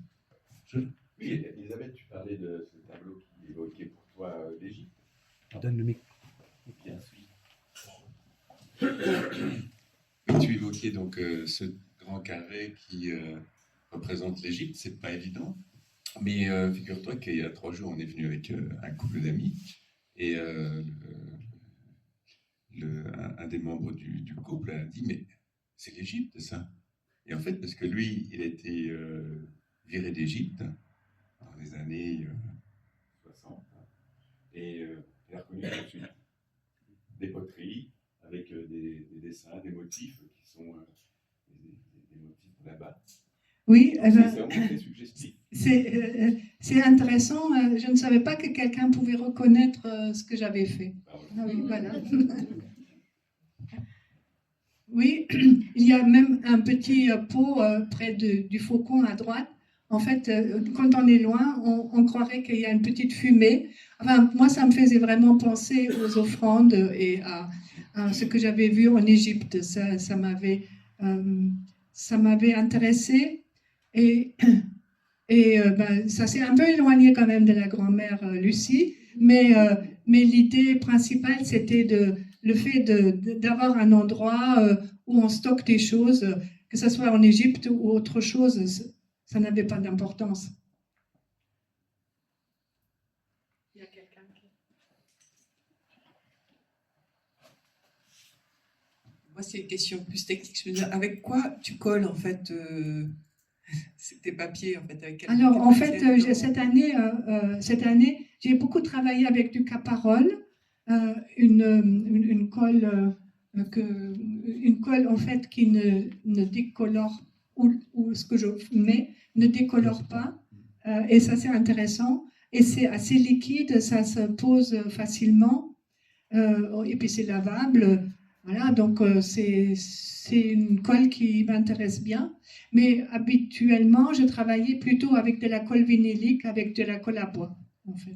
Oui, Elisabeth, tu parlais de ce tableau qui évoquait pour toi l'Égypte. Donne le micro. Bien sûr. Tu évoquais donc ce grand carré qui représente l'Égypte, c'est pas évident. Mais figure-toi qu'il y a 3 jours, on est venu avec un couple d'amis et un des membres du couple a dit mais c'est l'Égypte ça. Et en fait, parce que lui, il a été viré d'Égypte dans les années 60 et il a reconnu tout de suite des poteries avec des dessins, des motifs qui sont des motifs là-bas. Oui, c'est intéressant. Je ne savais pas que quelqu'un pouvait reconnaître ce que j'avais fait. Ah oui, voilà. Oui, il y a même un petit pot près du faucon à droite. En fait, quand on est loin, on croirait qu'il y a une petite fumée. Enfin, moi, ça me faisait vraiment penser aux offrandes et à ce que j'avais vu en Égypte. Ça m'avait intéressée. Et ben, ça s'est un peu éloigné quand même de la grand-mère Lucie, mais l'idée principale, c'était le fait d'avoir un endroit où on stocke des choses, que ce soit en Égypte ou autre chose, ça n'avait pas d'importance. Il y a quelqu'un qui... Moi, c'est une question plus technique. Je veux dire, avec quoi tu colles en fait tes papiers en fait, avec Alors en fait, cette année, j'ai beaucoup travaillé avec du Caparol, une colle en fait qui ne décolore ou ce que je mets ne décolore pas, et ça c'est intéressant. et c'est assez liquide, ça se pose facilement, et puis c'est lavable. Voilà, donc c'est une colle qui m'intéresse bien. Mais habituellement, je travaillais plutôt avec de la colle vinylique, avec de la colle à bois, en fait.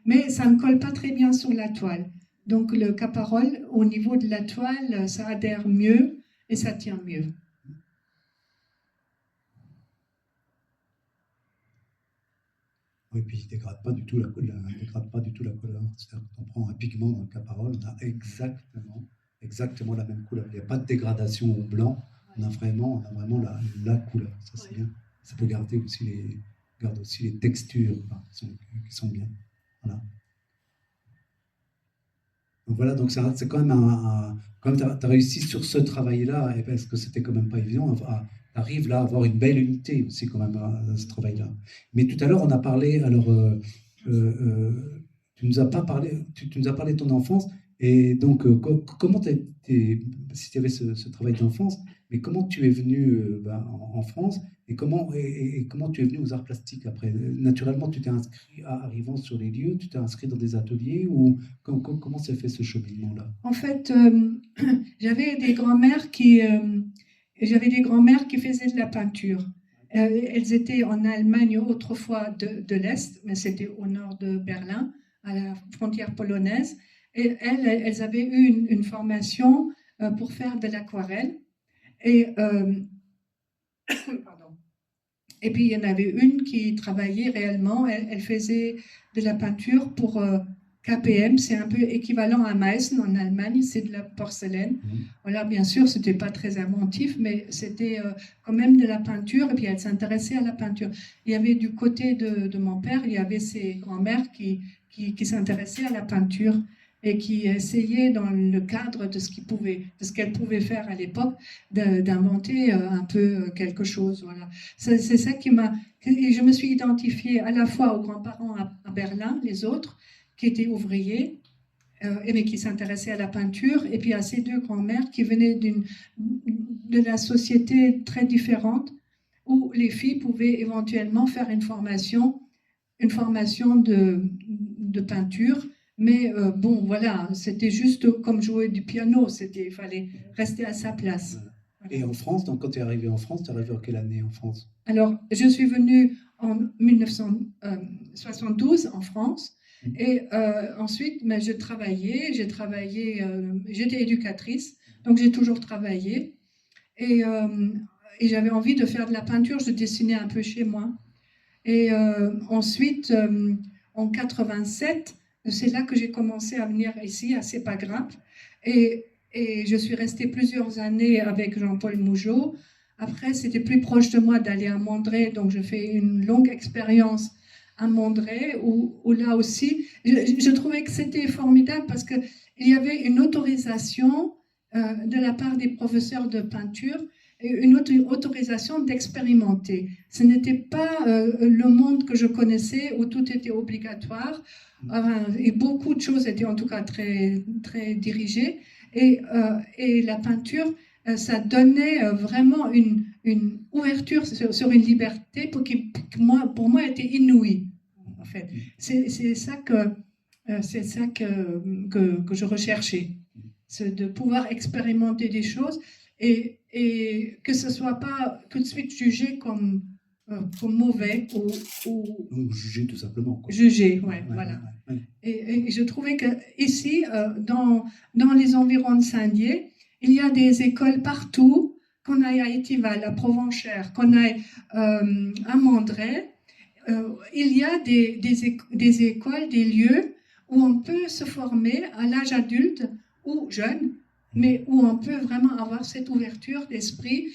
Mais ça ne colle pas très bien sur la toile. Donc le Caparol, au niveau de la toile, ça adhère mieux et ça tient mieux. Oui, puis il ne dégrade pas du tout la couleur. C'est-à-dire quand on prend un pigment dans le Caparol, on a exactement la même couleur. Il n'y a pas de dégradation au blanc. On a vraiment la couleur. Ça, c'est bien. Ça peut garder aussi les textures qui sont bien. Voilà. Donc voilà, donc c'est quand même quand tu as réussi sur ce travail-là, parce que c'était quand même pas évident, tu arrives là à avoir une belle unité aussi quand même à ce travail-là. Mais tout à l'heure, on a parlé, alors tu nous as parlé de ton enfance, et donc comment si tu avais ce travail d'enfance, mais comment tu es venu en France, et comment tu es venu aux arts plastiques après? Naturellement, tu t'es inscrit, arrivant sur les lieux, tu t'es inscrit dans des ateliers, ou comment s'est fait ce cheminement-là? En fait, j'avais des grands-mères qui faisaient de la peinture. Elles étaient en Allemagne autrefois de l'Est, mais c'était au nord de Berlin, à la frontière polonaise. Et elles avaient eu une formation pour faire de l'aquarelle. Et, pardon. Et puis, il y en avait une qui travaillait réellement. Elle faisait de la peinture pour KPM. C'est un peu équivalent à Meissen en Allemagne. C'est de la porcelaine. Voilà, bien sûr, ce n'était pas très inventif, mais c'était quand même de la peinture. Et puis, elle s'intéressait à la peinture. Il y avait du côté de mon père, il y avait ses grands-mères qui s'intéressaient à la peinture et qui essayaient, dans le cadre de ce qu'elles pouvaient faire à l'époque, d'inventer un peu quelque chose. Voilà. C'est ça qui m'a... Je me suis identifiée à la fois aux grands-parents à Berlin, les autres, qui étaient ouvriers, mais qui s'intéressaient à la peinture, et puis à ces deux grands-mères qui venaient de la société très différente, où les filles pouvaient éventuellement faire une formation de peinture. Mais bon, voilà, c'était juste comme jouer du piano, il fallait rester à sa place. Voilà. Et en France, donc quand tu es arrivé en France, tu es arrivé en quelle année en France? Alors, je suis venue en 1972 en France, et ensuite, mais j'ai travaillé, j'étais éducatrice, donc j'ai toujours travaillé, et j'avais envie de faire de la peinture, je dessinais un peu chez moi. Et ensuite, en 87, c'est là que j'ai commencé à venir ici, à Sépagrappe. Et je suis restée plusieurs années avec Jean-Paul Mougeot. Après, c'était plus proche de moi d'aller à Mondré, donc je fais une longue expérience à Mondré, où là aussi, je trouvais que c'était formidable parce qu'il y avait une autorisation de la part des professeurs de peinture, une autorisation d'expérimenter. Ce n'était pas le monde que je connaissais où tout était obligatoire, et beaucoup de choses étaient en tout cas très, très dirigées. Et la peinture, ça donnait vraiment une ouverture sur une liberté pour moi était inouïe, en fait. C'est ça que je recherchais, c'est de pouvoir expérimenter des choses et que ce ne soit pas tout de suite jugé comme mauvais ou jugé tout simplement. Quoi. Jugé, ouais, voilà. Ouais. Et je trouvais qu'ici, dans les environs de Saint-Dié, il y a des écoles partout, qu'on aille à Étival, à Provenchères, qu'on aille à Mondré. Il y a des écoles, des lieux où on peut se former à l'âge adulte ou jeune, mais où on peut vraiment avoir cette ouverture d'esprit,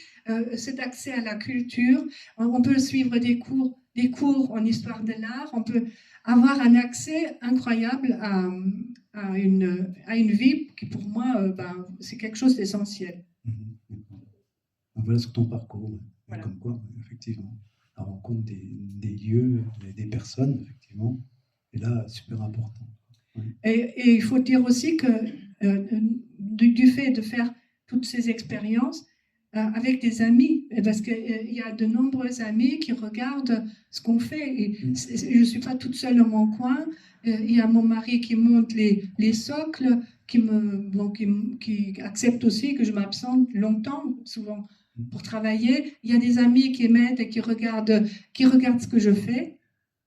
cet accès à la culture. On peut suivre des cours en histoire de l'art, on peut avoir un accès incroyable à une vie qui, pour moi, c'est quelque chose d'essentiel. Voilà sur ton parcours, voilà. Comme quoi, effectivement, la rencontre des lieux, des personnes, effectivement, est là super important. Oui. Et il faut dire aussi que du fait de faire toutes ces expériences, avec des amis, parce qu'il y a de nombreux amis qui regardent ce qu'on fait. Et je ne suis pas toute seule dans mon coin. Il y a mon mari qui monte les socles, qui accepte aussi que je m'absente longtemps, souvent pour travailler. Il y a des amis qui m'aident et qui regardent ce que je fais.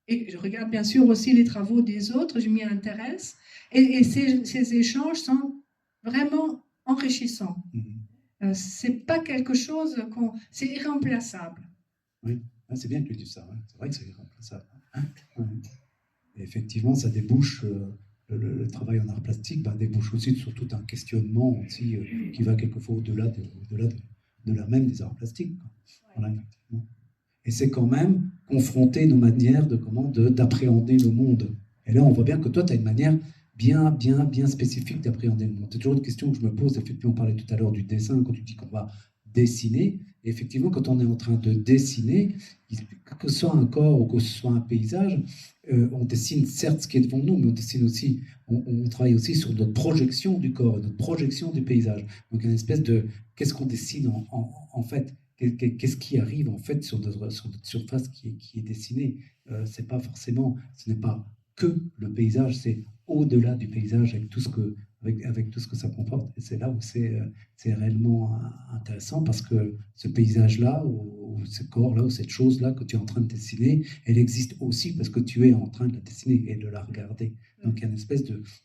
Et je regarde bien sûr aussi les travaux des autres, je m'y intéresse. Et ces échanges sont vraiment enrichissants. C'est pas quelque chose c'est irremplaçable. Oui, c'est bien que tu dises ça. Hein. C'est vrai que c'est irremplaçable. Et effectivement, ça débouche, le travail en art plastique débouche aussi sur tout un questionnement aussi, qui va quelquefois au-delà de la même des arts plastiques. Voilà, effectivement. Et c'est quand même confronter nos manières d'appréhender le monde. Et là, on voit bien que toi, tu as une manière bien spécifique d'appréhender le monde. C'est toujours une question que je me pose. Effectivement, on parlait tout à l'heure du dessin, quand tu dis qu'on va dessiner. Et effectivement, quand on est en train de dessiner, que ce soit un corps ou que ce soit un paysage, on dessine certes ce qui est devant nous, mais on dessine aussi, on travaille aussi sur notre projection du corps, notre projection du paysage. Donc, il y a une espèce de qu'est-ce qu'on dessine en fait, qu'est-ce qui arrive en fait sur notre surface qui est dessinée. C'est pas forcément, ce n'est pas que le paysage, c'est au-delà du paysage avec tout ce que ça comporte. Et c'est là où c'est réellement intéressant, parce que ce paysage-là, ou ce corps-là, ou cette chose-là que tu es en train de dessiner, elle existe aussi parce que tu es en train de la dessiner et de la regarder. Donc il y a une espèce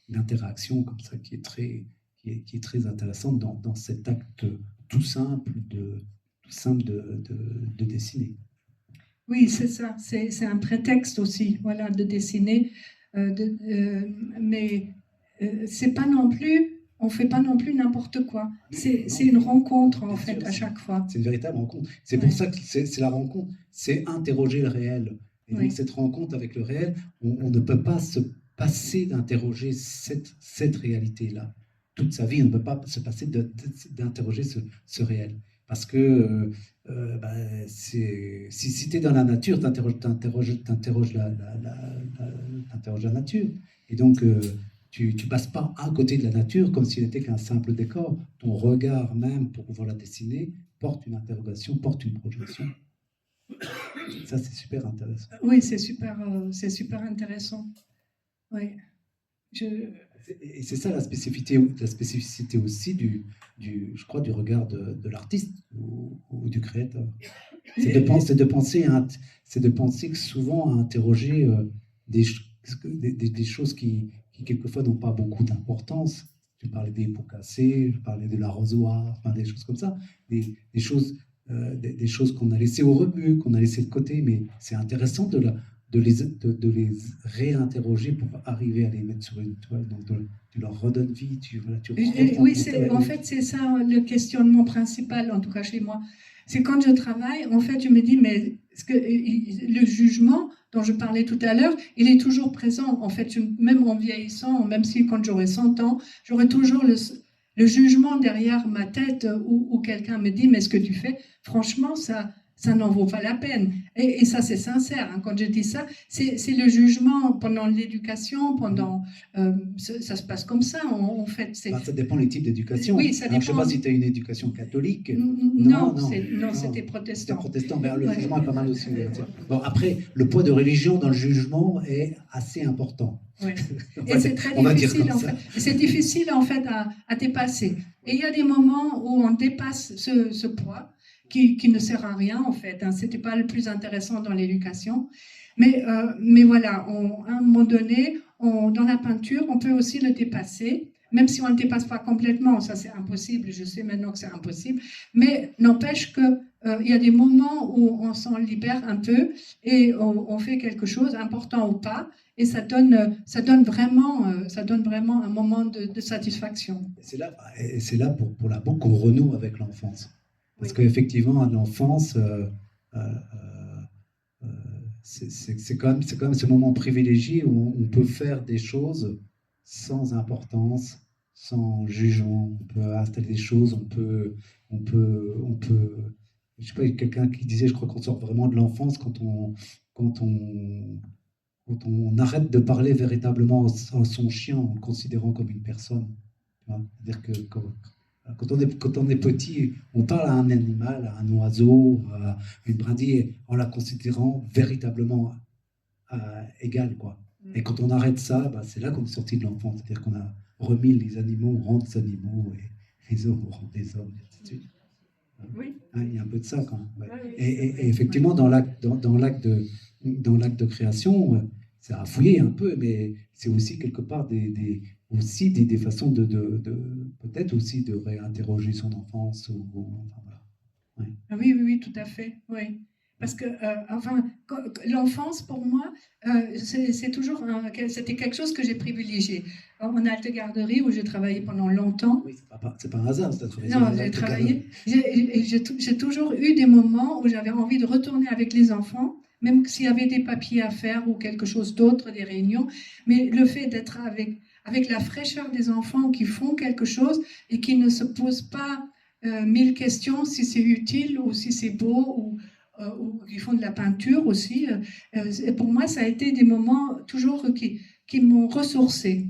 d'interaction comme ça qui est très intéressante dans cet acte tout simple de dessiner. Oui, c'est ça. C'est un prétexte aussi, voilà, de dessiner. Mais c'est pas non plus, on fait pas non plus n'importe quoi. C'est une rencontre en fait à chaque fois. C'est une véritable rencontre. C'est pour ça que c'est la rencontre. C'est interroger le réel. Et donc cette rencontre avec le réel, on ne peut pas se passer d'interroger cette réalité-là. Toute sa vie, on ne peut pas se passer d'interroger ce réel. Parce que si tu es dans la nature, tu interroges la nature. Et donc, tu ne passes pas à côté de la nature comme s'il n'était qu'un simple décor. Ton regard même, pour pouvoir la dessiner, porte une interrogation, porte une projection. Ça, c'est super intéressant. Oui, c'est super intéressant. Oui. Et c'est ça la spécificité aussi je crois, du regard de l'artiste ou du créateur. C'est de penser que souvent à interroger des choses qui quelquefois n'ont pas beaucoup d'importance. Tu parlais des pots cassés, je parlais de l'arrosoir, des choses comme ça, des choses qu'on a laissées au rebut, qu'on a laissées de côté, mais c'est intéressant de les réinterroger pour arriver à les mettre sur une toile. Donc, tu leur redonnes vie. Oui, en fait, c'est ça le questionnement principal, en tout cas chez moi. C'est quand je travaille, en fait, je me dis, mais le jugement dont je parlais tout à l'heure, il est toujours présent. En fait, même en vieillissant, même si quand j'aurai 100 ans, j'aurai toujours le jugement derrière ma tête où quelqu'un me dit, mais ce que tu fais, franchement, ça n'en vaut pas la peine. Et ça, c'est sincère. Hein. Quand je dis ça, c'est le jugement pendant l'éducation, ça se passe comme ça. En fait, ça dépend des types d'éducation. Oui, ça dépend. Je ne sais pas si tu as une éducation catholique. Non, c'était protestant. C'était protestant, mais le jugement est pas mal aussi. Bon, après, le poids de religion dans le jugement est assez important. Oui. Et c'est très difficile, en fait. C'est difficile, en fait, à dépasser. Et il y a des moments où on dépasse ce poids, qui ne sert à rien en fait. Hein. C'était pas le plus intéressant dans l'éducation. Mais voilà, à un moment donné, dans la peinture, on peut aussi le dépasser, même si on ne le dépasse pas complètement. Ça, c'est impossible. Je sais maintenant que c'est impossible. Mais n'empêche que il y a des moments où on s'en libère un peu et on fait quelque chose, important ou pas, et ça donne vraiment un moment de satisfaction. C'est là pour la banque qu'on renoue avec l'enfance. Parce qu'effectivement, à l'enfance, c'est quand même ce moment privilégié où on peut faire des choses sans importance, sans jugement. On peut installer des choses, on peut. Je sais pas, il y a quelqu'un qui disait, je crois qu'on sort vraiment de l'enfance quand on arrête de parler véritablement à son chien en le considérant comme une personne. C'est-à-dire que Quand on est petit, on parle à un animal, à un oiseau, à une brindille, en la considérant véritablement égale, quoi. Et quand on arrête ça, bah, c'est là qu'on est sorti de l'enfant. C'est-à-dire qu'on a remis les animaux au rang des animaux et les hommes au rang des hommes, et ainsi de suite. Oui. Hein, il y a un peu de ça quand même. Ouais. Ah oui, Et effectivement, dans l'acte de création, ça a fouillé un peu, mais c'est aussi quelque part aussi des façons peut-être aussi de réinterroger son enfance. Enfin, voilà. Ouais. Ah oui, oui, oui, tout à fait, oui. Parce que, enfin, l'enfance, pour moi, c'est toujours, c'était quelque chose que j'ai privilégié. En halte garderie, où j'ai travaillé pendant longtemps. Oui, c'est pas un hasard, c'est travaillé Non, j'ai travaillé. J'ai toujours eu des moments où j'avais envie de retourner avec les enfants, même s'il y avait des papiers à faire ou quelque chose d'autre, des réunions. Mais le fait d'être avec la fraîcheur des enfants qui font quelque chose et qui ne se posent pas mille questions si c'est utile ou si c'est beau ou qui font de la peinture aussi. Pour moi, ça a été des moments toujours qui m'ont ressourcé.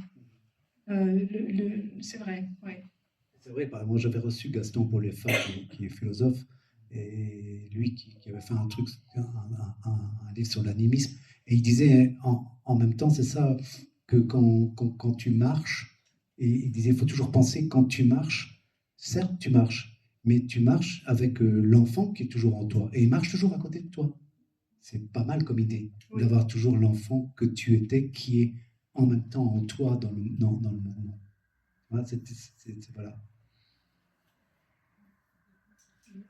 C'est vrai, oui. C'est vrai, moi j'avais reçu Gaston Paul-Effa, qui est philosophe, et lui qui avait fait un truc, un livre sur l'animisme, et il disait en même temps, c'est ça, que quand tu marches, et il disait, il faut toujours penser, quand tu marches, certes tu marches, mais tu marches avec l'enfant qui est toujours en toi, et il marche toujours à côté de toi. C'est pas mal comme idée, Oui. d'avoir toujours l'enfant que tu étais, qui est en même temps en toi dans le mouvement. Voilà, voilà.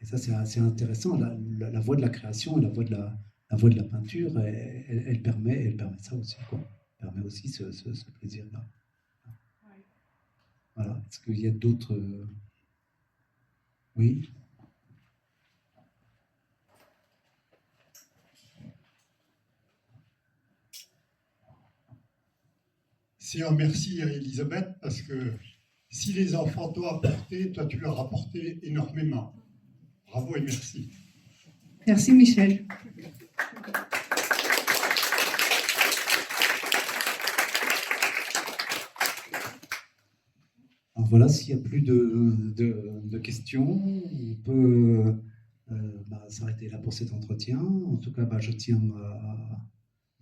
Et ça, c'est assez intéressant. La voie de la création et la voie de la peinture, elle permet ça aussi, quoi. Elle permet aussi ce plaisir-là. Voilà. Est-ce qu'il y a d'autres... Oui. C'est un merci à Elisabeth, parce que si les enfants t'ont apporté, toi tu leur as apporté énormément. Bravo et merci. Merci Michel. Alors voilà, s'il n'y a plus de questions, on peut s'arrêter là pour cet entretien. En tout cas, je tiens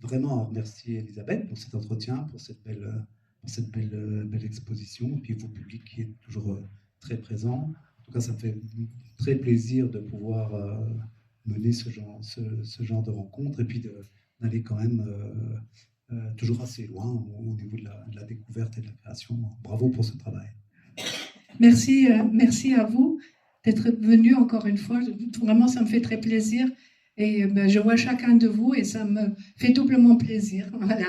vraiment à remercier Elisabeth pour cet entretien, pour cette belle exposition, et puis vous, public, qui est toujours très présent. En tout cas, ça me fait très plaisir de pouvoir mener ce genre de rencontre, et puis d'aller quand même toujours assez loin au niveau de la découverte et de la création. Bravo pour ce travail. Merci, merci à vous d'être venu encore une fois. Vraiment, ça me fait très plaisir. Et je vois chacun de vous et ça me fait doublement plaisir. Voilà.